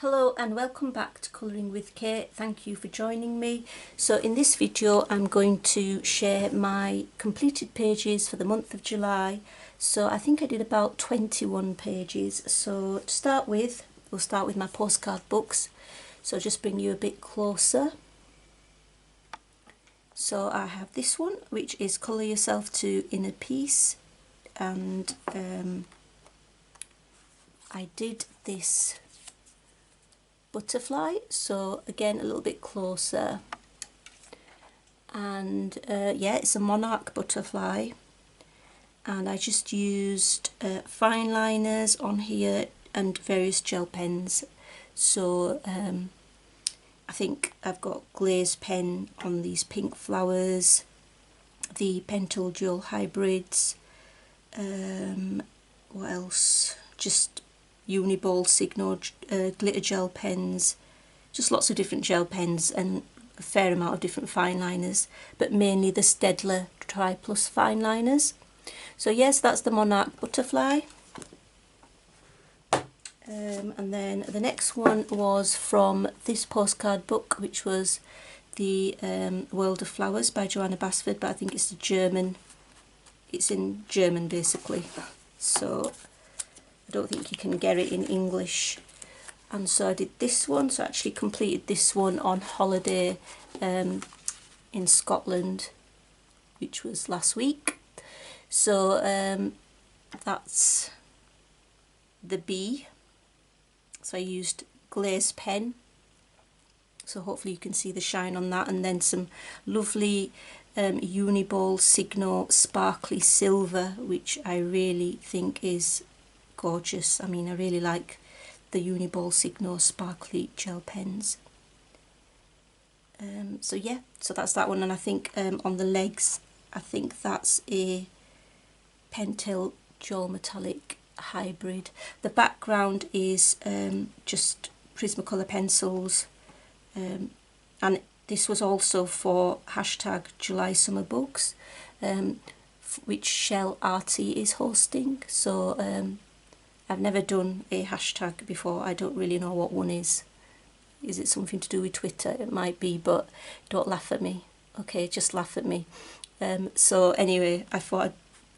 Hello and welcome back to Colouring with Kate. Thank you for joining me. So in this video I'm going to share my completed pages for the month of July. So I think I did about 21 pages. So to start with, we'll start with my postcard books. So I'll just bring you a bit closer. So I have this one, which is Colour Yourself to Inner Peace, and I did this butterfly, so again a little bit closer, and yeah, it's a monarch butterfly, and I just used fine liners on here and various gel pens. So I think I've got glazed pen on these pink flowers, the pentel dual hybrids, what else, just Uniball Signo glitter gel pens, just lots of different gel pens and a fair amount of different fine liners, but mainly the Staedtler Tri Plus fine liners. So yes, that's the monarch butterfly. And then the next one was from this postcard book, which was the World of Flowers by Joanna Basford, but I think it's it's in German basically, so I don't think you can get it in English. And so I did this one, so I actually completed this one on holiday in Scotland, which was last week. So that's the bee. So I used glazed pen, so hopefully you can see the shine on that, and then some lovely Uniball Signo sparkly silver, which I really think is gorgeous. I mean, I really like the Uniball Signo sparkly gel pens. So yeah, so that's that one, and I think on the legs, I think that's a pentel dual metallic hybrid. The background is just Prismacolor pencils, and this was also for hashtag July Summer Books, which Shell Arty is hosting. So I've never done a hashtag before. I don't really know what one is. Is it something to do with Twitter? It might be, but don't laugh at me. Okay, just laugh at me. So anyway, I thought I'd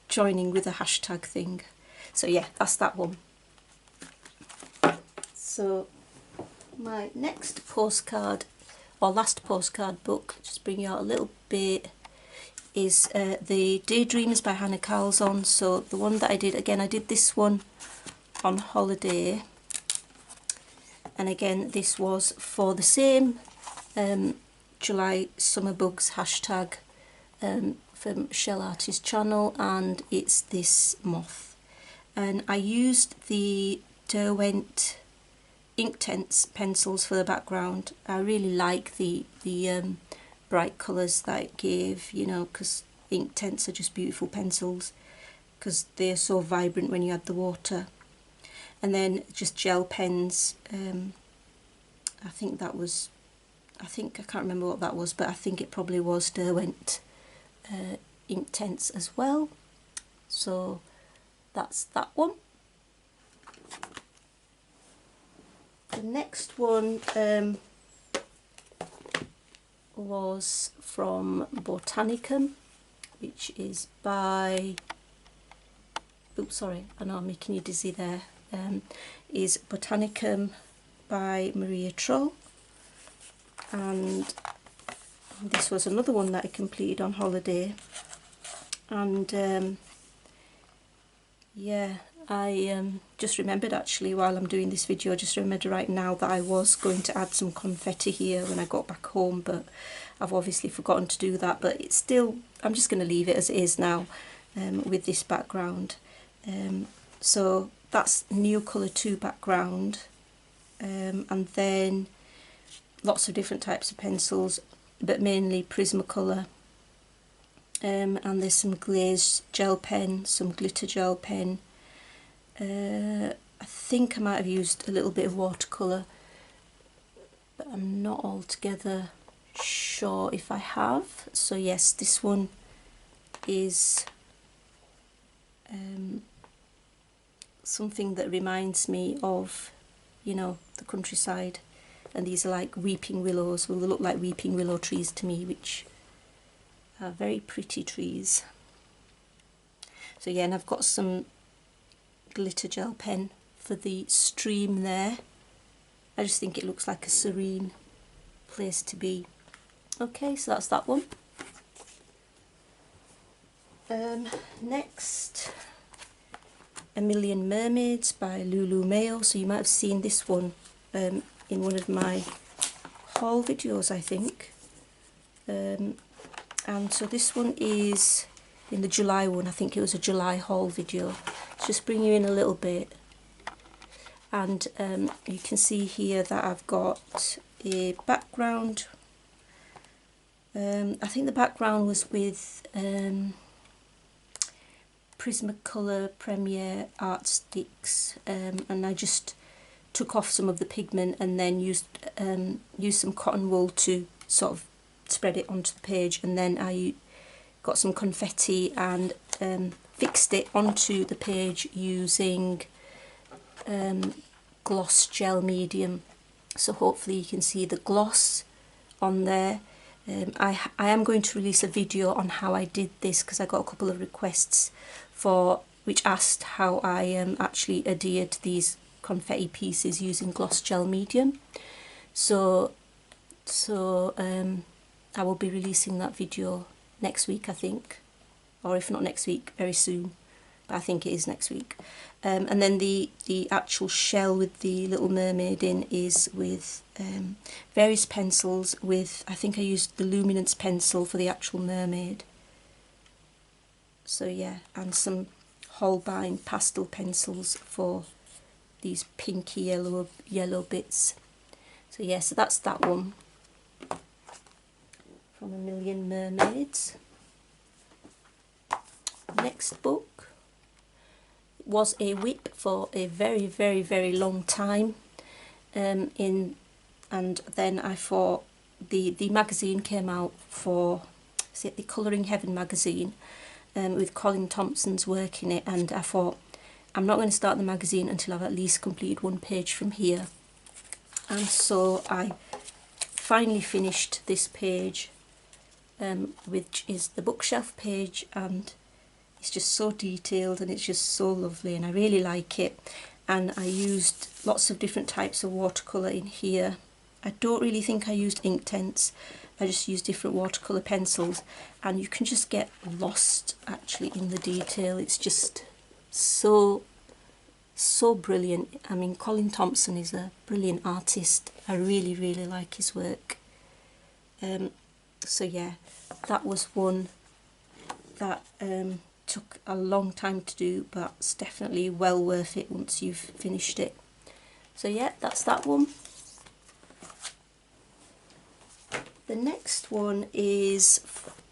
join in with a hashtag thing. So yeah, that's that one. So my next postcard, or last postcard book, just bring you out a little bit, is the Daydreamers by Hannah Carlson. So the one that I did, again, I did this one on holiday, and again this was for the same July Summer Bugs hashtag from Shell Arty's channel, and it's this moth. And I used the Derwent Inktense pencils for the background. I really like the bright colours that it gave, you know, because Inktense are just beautiful pencils because they're so vibrant when you add the water. And then just gel pens. I think that was, I can't remember what that was, but I think it probably was Derwent Inktense as well. So that's that one. The next one was from Botanicum, which is by, oops, sorry, I know I'm making you dizzy there, is Botanicum by Maria Troll. And this was another one that I completed on holiday, and yeah, I just remembered actually while I'm doing this video, I just remembered right now that I was going to add some confetti here when I got back home, but I've obviously forgotten to do that. But it's still, I'm just going to leave it as it is now with this background. So that's Neocolor 2 background, and then lots of different types of pencils, but mainly Prismacolor. And there's some glazed gel pen, some glitter gel pen. I think I might have used a little bit of watercolour, but I'm not altogether sure if I have. So yes, this one is something that reminds me of you know, the countryside. And these are like weeping willows. Well, they look like weeping willow trees to me, which are very pretty trees. So yeah, and I've got some glitter gel pen for the stream there. I just think it looks like a serene place to be. Okay, so that's that one. Next, A Million Mermaids by Lulu Mayo. So you might have seen this one in one of my haul videos, I think. And so this one is in the July one. I think it was a July haul video. It's just bring you in a little bit. And you can see here that I've got a background. I think the background was with Prismacolor Premier Art Sticks, and I just took off some of the pigment and then used some cotton wool to sort of spread it onto the page, and then I got some confetti and fixed it onto the page using gloss gel medium. So hopefully you can see the gloss on there. I am going to release a video on how I did this, because I got a couple of requests which asked how I actually adhered these confetti pieces using gloss gel medium. So I will be releasing that video next week, I think, or if not next week, very soon. But I think it is next week. And then the actual shell with the little mermaid in is with various pencils. With, I think I used the luminance pencil for the actual mermaid. So yeah, and some Holbein pastel pencils for these pinky yellow bits. So yeah, so that's that one from A Million Mermaids. Next book was a whip for a very, very, very long time. And then I thought the magazine came out for, is it the Colouring Heaven magazine, with Colin Thompson's work in it, and I thought I'm not going to start the magazine until I've at least completed one page from here. And so I finally finished this page, which is the bookshelf page, and it's just so detailed and it's just so lovely, and I really like it. And I used lots of different types of watercolour in here. I don't really think I used Inktense. I just used different watercolour pencils, and you can just get lost actually in the detail. It's just so brilliant. I mean, Colin Thompson is a brilliant artist. I really, really like his work. So yeah, that was one that took a long time to do, but it's definitely well worth it once you've finished it. So yeah, that's that one. The next one is,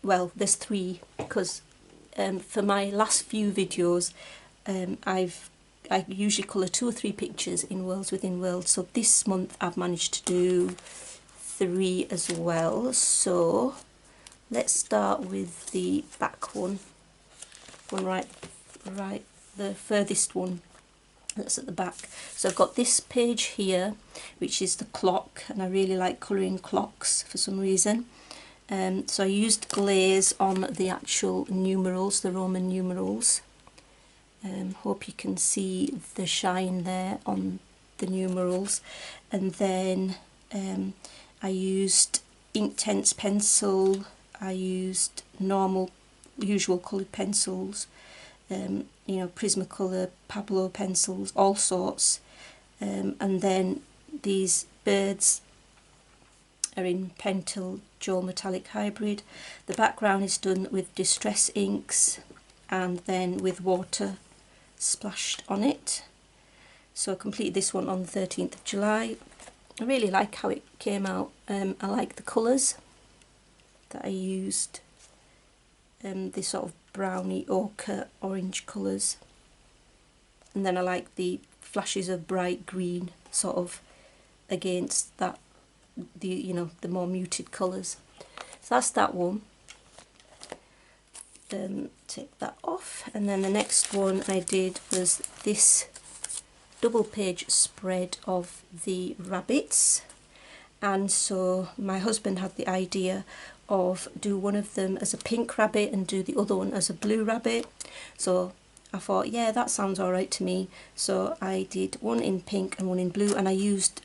well, there's three, because for my last few videos I usually colour 2 or 3 pictures in Worlds Within Worlds. So this month I've managed to do 3 as well. So let's start with the back one right, the furthest one that's at the back. So I've got this page here, which is the clock, and I really like colouring clocks for some reason. So I used glaze on the actual numerals, the Roman numerals. Hope you can see the shine there on the numerals. And then I used Inktense pencil, I used normal, usual coloured pencils, you know, Prismacolor, Pablo pencils, all sorts. And then these birds are in Pentel Dual Metallic Hybrid. The background is done with Distress inks and then with water splashed on it. So I completed this one on the 13th of July. I really like how it came out. I like the colours that I used, this sort of browny ochre orange colours, and then I like the flashes of bright green sort of against that, you know, the more muted colours. So that's that one. Take that off, and then the next one I did was this double page spread of the rabbits, and so my husband had the idea of do one of them as a pink rabbit and do the other one as a blue rabbit. So I thought, yeah, that sounds alright to me. So I did one in pink and one in blue, and I used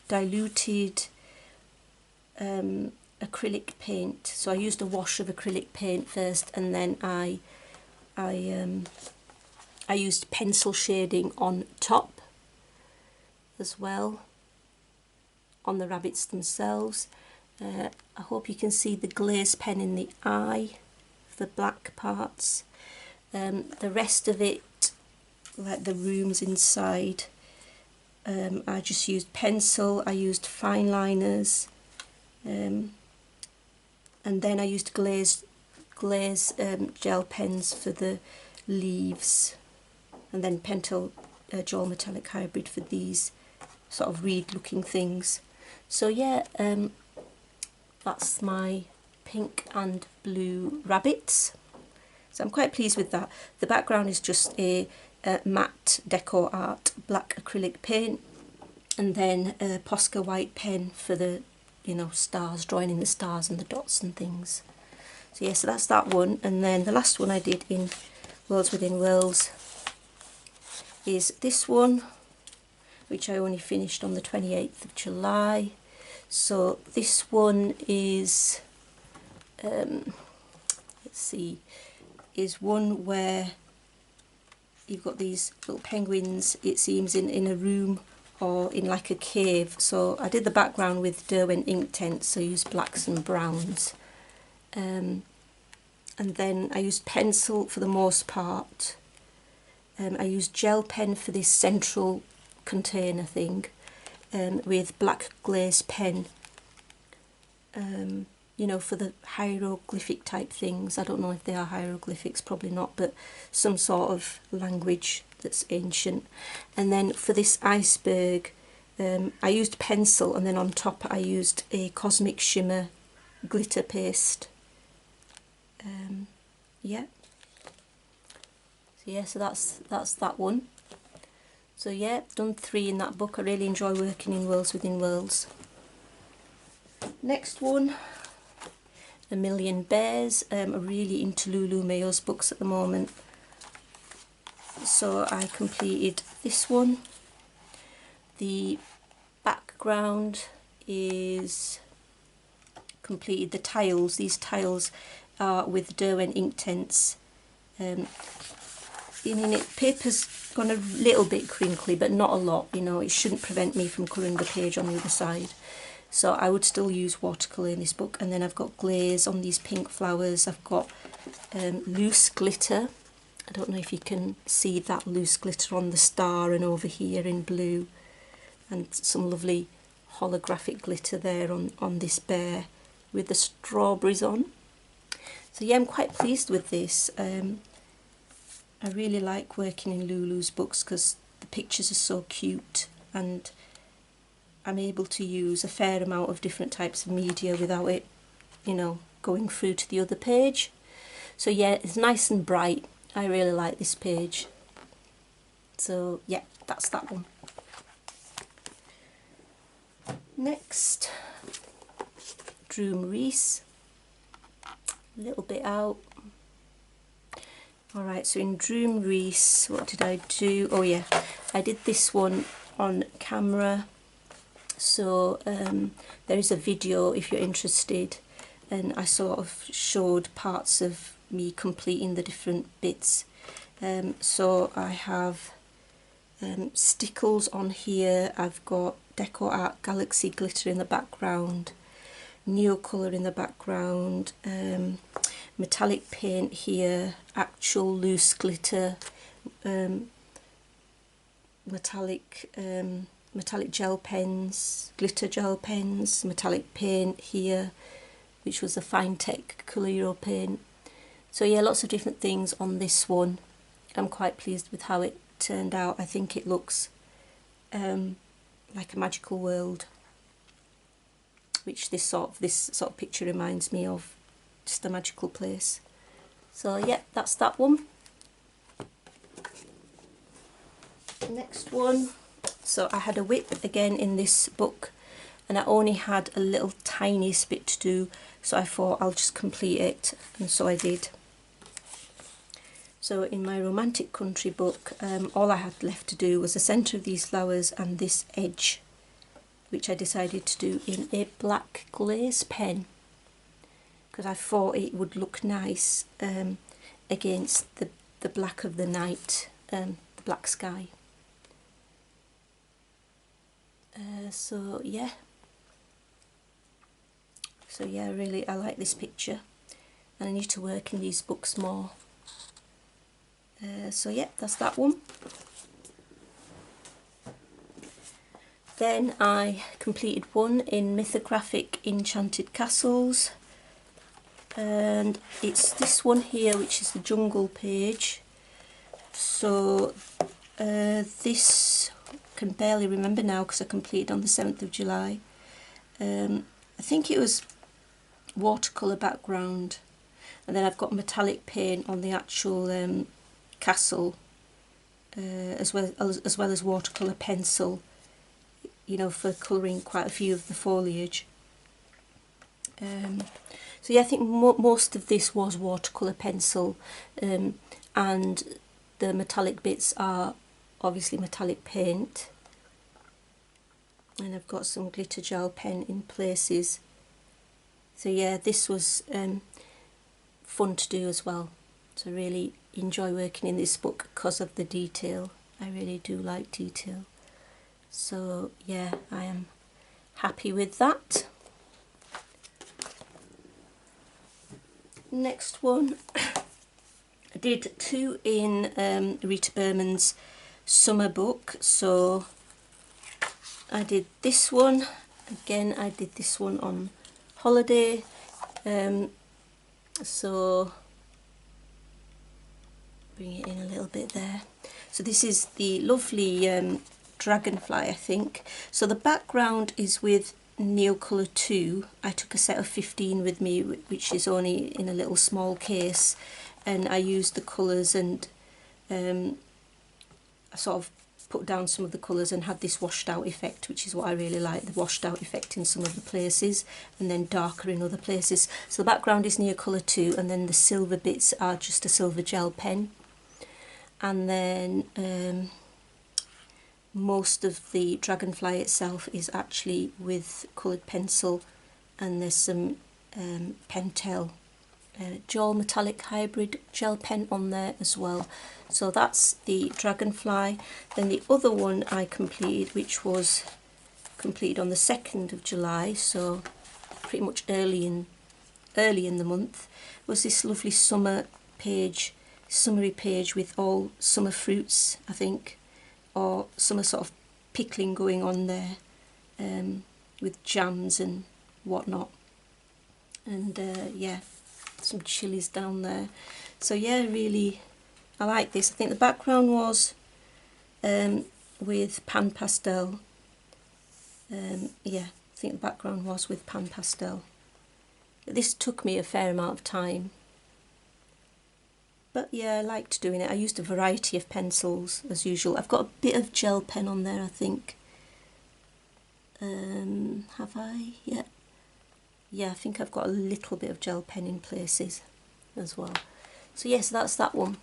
diluted acrylic paint. So I used a wash of acrylic paint first, and then I used pencil shading on top as well, on the rabbits themselves. I hope you can see the glaze pen in the eye, the black parts. The rest of it, like the rooms inside, I just used pencil, I used fine liners, and then I used glaze gel pens for the leaves, and then Pentel Gel Metallic Hybrid for these sort of reed looking things. So yeah, that's my pink and blue rabbits. So I'm quite pleased with that. The background is just a matte Deco Art black acrylic paint, and then a Posca white pen for the, you know, stars, drawing in the stars and the dots and things. So yeah, so that's that one. And then the last one I did in Worlds Within Worlds is this one, which I only finished on the 28th of July. So this one is, let's see, is one where you've got these little penguins, it seems, in a room or in like a cave. So I did the background with Derwent Inktense, so I used blacks and browns. And then I used pencil for the most part. I used gel pen for this central container thing, with black glaze pen, you know, for the hieroglyphic type things. I don't know if they are hieroglyphics, probably not, but some sort of language that's ancient. And then for this iceberg, I used pencil, and then on top I used a Cosmic Shimmer glitter paste. Yeah. So yeah, so that's that one. So yeah, done 3 in that book. I really enjoy working in Worlds Within Worlds. Next one, A Million Bears. I'm really into Lulu Mayo's books at the moment. So I completed this one. The background is completed. The tiles, these tiles are with Derwent Inktense. Paper's gone a little bit crinkly, but not a lot, you know, it shouldn't prevent me from colouring the page on the other side. So I would still use watercolour in this book. And then I've got glaze on these pink flowers. I've got loose glitter. I don't know if you can see that loose glitter on the star and over here in blue. And some lovely holographic glitter there on this bear with the strawberries on. So yeah, I'm quite pleased with this. I really like working in Lulu's books because the pictures are so cute, and I'm able to use a fair amount of different types of media without it, you know, going through to the other page. So yeah, it's nice and bright. I really like this page. So yeah, that's that one. Next, Droom Reese. A little bit out. Alright, so in Droom Reese, what did I do? Oh yeah, I did this one on camera. So there is a video if you're interested, and I sort of showed parts of me completing the different bits. So I have stickles on here, I've got Deco Art Galaxy glitter in the background, Neocolour in the background, metallic paint here, actual loose glitter, metallic gel pens, glitter gel pens, metallic paint here, which was a Fine-Tech Coliro paint. So yeah, lots of different things on this one. I'm quite pleased with how it turned out. I think it looks like a magical world, which this sort of picture reminds me of, just a magical place. So yeah, that's that one. Next one, so I had a whip again in this book, and I only had a little tiniest bit to do, so I thought I'll just complete it, and so I did. So in my Romantic Country book, all I had left to do was the centre of these flowers and this edge, which I decided to do in a black glaze pen, because I thought it would look nice against the black of the night, the black sky. So yeah, really I like this picture, and I need to work in these books more. So yeah, that's that one. Then I completed one in Mythographic Enchanted Castles, and it's this one here, which is the jungle page. So this I can barely remember now because I completed on the 7th of July. I think it was watercolour background, and then I've got metallic paint on the actual castle, as well as watercolour pencil, you know, for colouring quite a few of the foliage. So yeah, I think most of this was watercolour pencil, and the metallic bits are obviously metallic paint, and I've got some glitter gel pen in places. So yeah, this was fun to do as well. So I really enjoy working in this book because of the detail. I really do like detail. So yeah, I am happy with that. Next one, I did two in Rita Berman's summer book. So I did this one again. I did this one on holiday. So bring it in a little bit there. So this is the lovely dragonfly, I think. So the background is with Neocolour 2. I took a set of 15 with me, which is only in a little small case, and I used the colours, and I sort of put down some of the colours and had this washed out effect, which is what I really like, the washed out effect in some of the places and then darker in other places. So the background is Neocolour 2, and then the silver bits are just a silver gel pen. And then most of the dragonfly itself is actually with coloured pencil, and there's some Pentel Dual Metallic Hybrid gel pen on there as well. So that's the dragonfly. Then the other one I completed, which was completed on the 2nd of July, so pretty much early in the month, was this lovely summer page, summery page with all summer fruits, I think, or summer sort of pickling going on there, with jams and whatnot, and yeah, some chilies down there. So yeah, really I like this. I think the background was with pan pastel. Yeah, I think the background was with pan pastel. This took me a fair amount of time, but yeah, I liked doing it. I used a variety of pencils as usual. I've got a bit of gel pen on there, I think. Have I? Yeah. Yeah, I think I've got a little bit of gel pen in places as well. So yes, that's that one.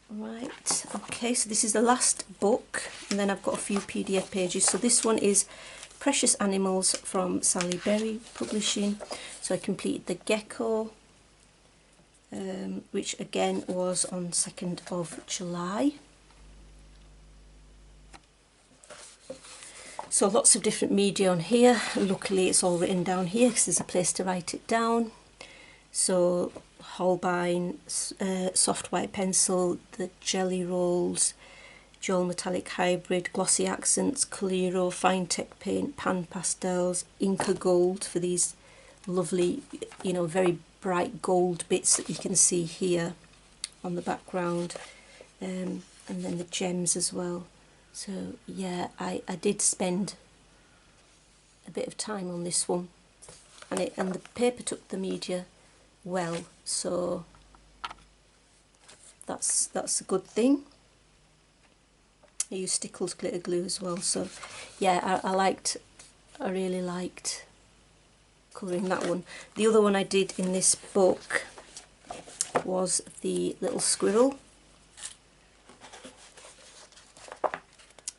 Right, okay, so this is the last book, and then I've got a few PDF pages. So this one is Precious Animals from Sally Berry Publishing. So I completed the gecko, which again was on 2nd of July. So lots of different media on here. Luckily it's all written down here because there's a place to write it down. So Holbein, soft white pencil, the jelly rolls, dual metallic hybrid, glossy accents, Coliro, fine tech paint, pan pastels, Inca gold for these lovely, you know, very bright gold bits that you can see here on the background, and then the gems as well. So yeah, I did spend a bit of time on this one, and the paper took the media well, so that's a good thing. I use Stickles glitter glue as well, so yeah, I really liked colouring that one. The other one I did in this book was the little squirrel.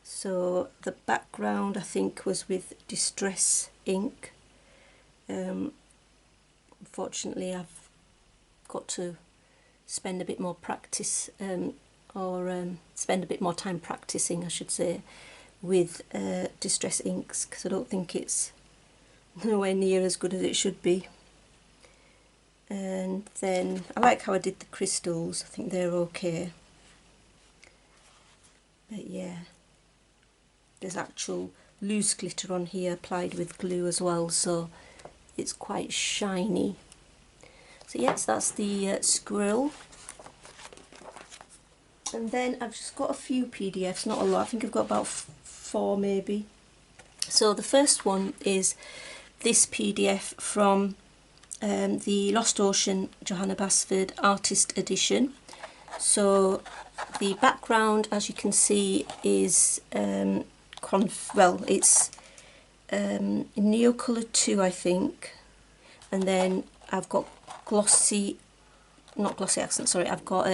So the background I think was with Distress ink. Unfortunately I've got to spend a bit more practice, spend a bit more time practicing, I should say, with Distress inks, because I don't think it's nowhere near as good as it should be. And then I like how I did the crystals, I think they're okay. But yeah, there's actual loose glitter on here applied with glue as well, so it's quite shiny. So yes, that's the squirrel. And then I've just got a few PDFs, not a lot, I think I've got about 4 maybe. So the first one is this PDF from the Lost Ocean Johanna Basford Artist Edition. So the background, as you can see, is it's Neo Colour 2 I think, and then I've got glossy, not glossy accent, sorry, I've got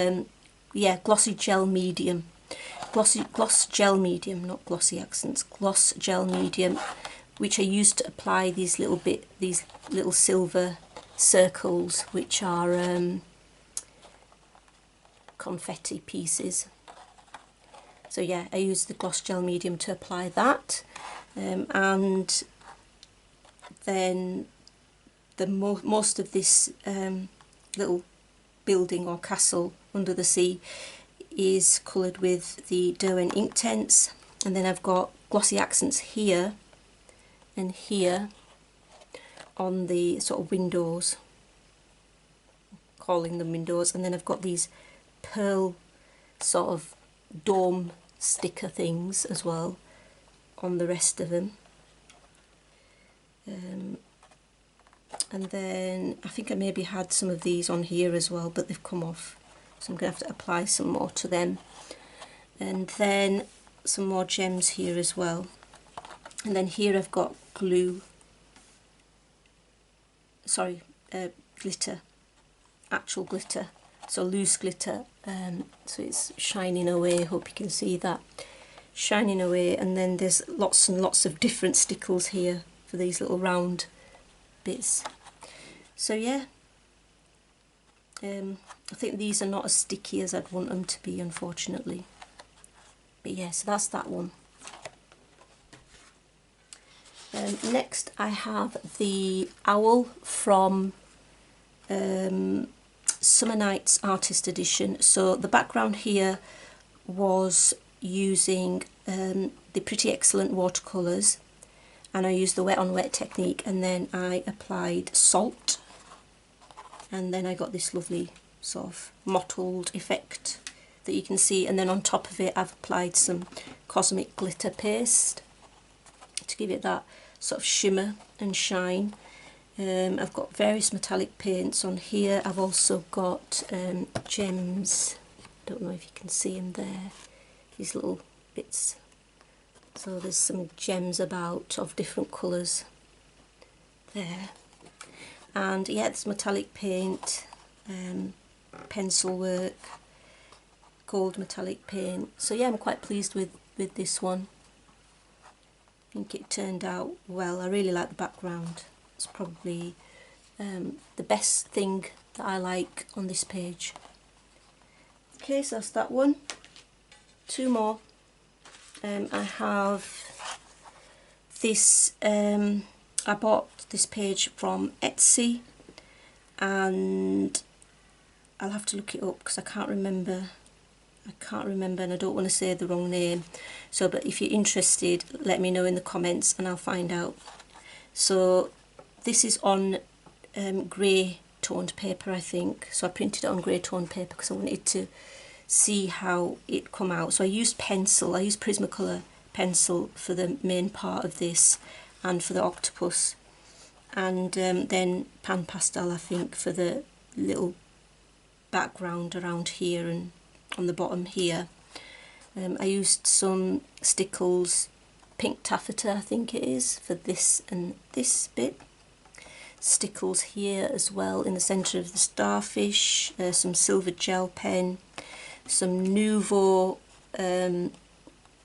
yeah, glossy gel medium, gloss gel medium, not glossy accents, gloss gel medium, which I used to apply these little silver circles, which are confetti pieces. So yeah, I used the gloss gel medium to apply that, and then most of this little building or castle under the sea is coloured with the Derwent Inktense, and then I've got glossy accents here and here on the sort of windows, calling them windows, and then I've got these pearl sort of dome sticker things as well on the rest of them. And then I think I maybe had some of these on here as well, but they've come off, so I'm going to have to apply some more to them. And then some more gems here as well. And then here I've got glue, sorry, glitter, actual glitter, so loose glitter, so it's shining away, hope you can see that, shining away. And then there's lots and lots of different stickles here for these little round bits. So yeah, I think these are not as sticky as I'd want them to be, unfortunately. But yeah, so that's that one. Next I have the owl from Summer Nights Artist Edition. So the background here was using the Pretty Excellent watercolours, and I used the wet on wet technique, and then I applied salt, and then I got this lovely sort of mottled effect that you can see, and then on top of it I've applied some Cosmic Glitter Paste to give it that sort of shimmer and shine. I've got various metallic paints on here. I've also got gems, don't know if you can see them there, these little bits. So there's some gems about of different colours there. And yeah, there's metallic paint, pencil work, gold metallic paint. So yeah, I'm quite pleased with this one. I think it turned out well. I really like the background. It's probably the best thing that I like on this page. Okay, so that's that one. 2 more. I have this, I bought this page from Etsy, and I'll have to look it up because I can't remember and I don't want to say the wrong name. So, but if you're interested, let me know in the comments and I'll find out. So this is on grey toned paper, I think. So I printed it on grey toned paper because I wanted to see how it come out. So I used pencil, I used Prismacolor pencil for the main part of this and for the octopus, and then pan pastel I think for the little background around here and on the bottom here. I used some Stickles pink taffeta, I think it is, for this and this bit. Stickles here as well in the centre of the starfish, some silver gel pen, some Nuvo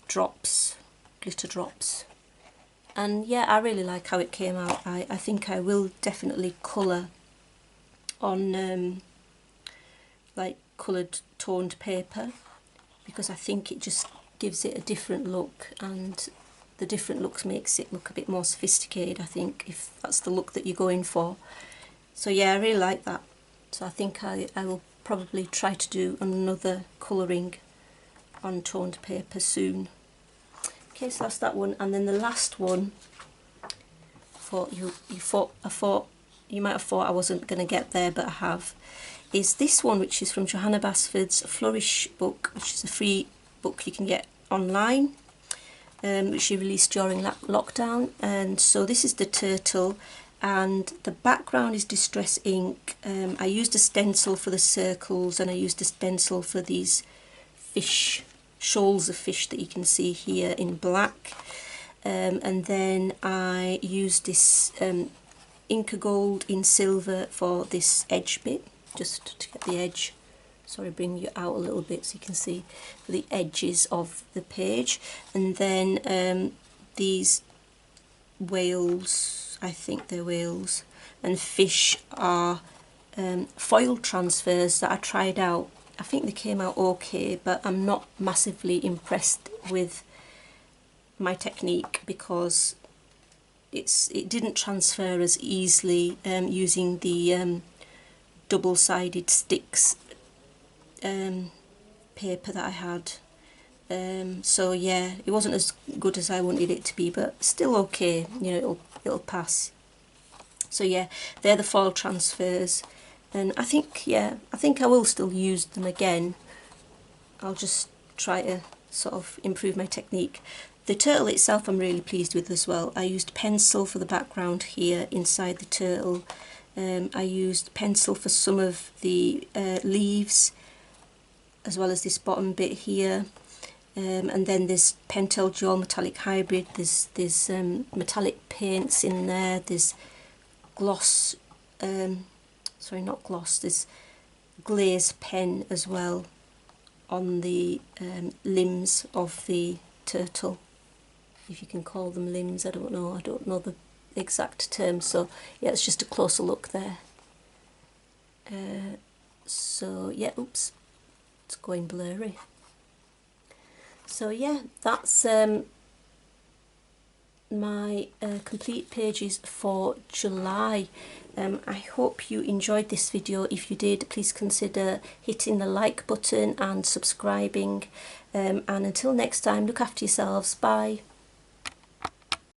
drops, glitter drops. And yeah, I really like how it came out. I think I will definitely colour on like coloured toned paper, because I think it just gives it a different look, and the different looks makes it look a bit more sophisticated, I think, if that's the look that you're going for. So yeah, I really like that. So I think I will probably try to do another colouring on toned paper soon. Okay, so that's that one. And then the last one, you might have thought I wasn't going to get there, but I have, is this one, which is from Johanna Basford's Flourish book, which is a free book you can get online, which she released during lockdown. And so this is the turtle, and the background is distress ink. I used a stencil for the circles, and I used a stencil for these fish, shoals of fish that you can see here in black. And then I used this Inca Gold in silver for this edge bit, just to get the edge. Sorry, bring you out a little bit so you can see the edges of the page. And then these whales, I think they're whales, and fish are foil transfers that I tried out. I think they came out okay, but I'm not massively impressed with my technique, because it didn't transfer as easily using the double-sided sticks paper that I had. So yeah, it wasn't as good as I wanted it to be, but still okay, you know, it'll pass. So yeah, they're the foil transfers, and I think, yeah, I think I will still use them again. I'll just try to sort of improve my technique. The turtle itself I'm really pleased with as well. I used pencil for the background here inside the turtle. I used pencil for some of the leaves, as well as this bottom bit here. And then there's Pentel Dual Metallic Hybrid, there's metallic paints in there, there's gloss, sorry, not gloss, there's glaze pen as well on the limbs of the turtle, if you can call them limbs. I don't know the exact term. So yeah, it's just a closer look there. So yeah, oops, it's going blurry. So yeah, that's my complete pages for July. I hope you enjoyed this video. If you did, please consider hitting the like button and subscribing. And until next time, look after yourselves. Bye.